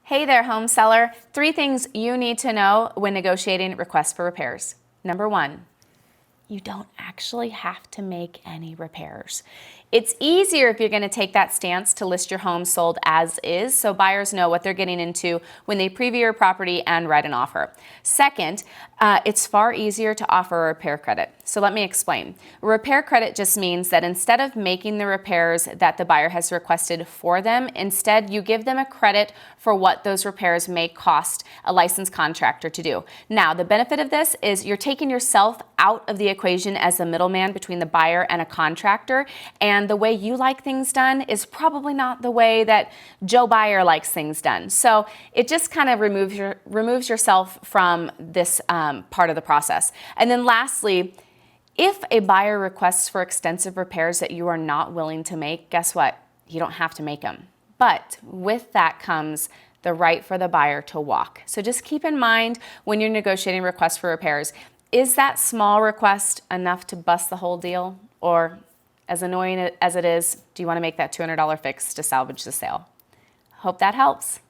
Hey there, home seller. 3 things you need to know when negotiating requests for repairs. Number 1, you don't actually have to make any repairs. It's easier if you're going to take that stance to list your home sold as is, so buyers know what they're getting into when they preview your property and write an offer. Second, it's far easier to offer a repair credit. So let me explain. A repair credit just means that instead of making the repairs that the buyer has requested for them, instead you give them a credit for what those repairs may cost a licensed contractor to do. Now, the benefit of this is you're taking yourself out of the equation as the middleman between the buyer and a contractor, and the way you like things done is probably not the way that Joe Buyer likes things done. So it just kind of removes yourself from this part of the process. And then lastly, if a buyer requests for extensive repairs that you are not willing to make, guess what? You don't have to make them. But with that comes the right for the buyer to walk. So just keep in mind when you're negotiating requests for repairs, is that small request enough to bust the whole deal? Or as annoying as it is, do you want to make that $200 fix to salvage the sale? Hope that helps.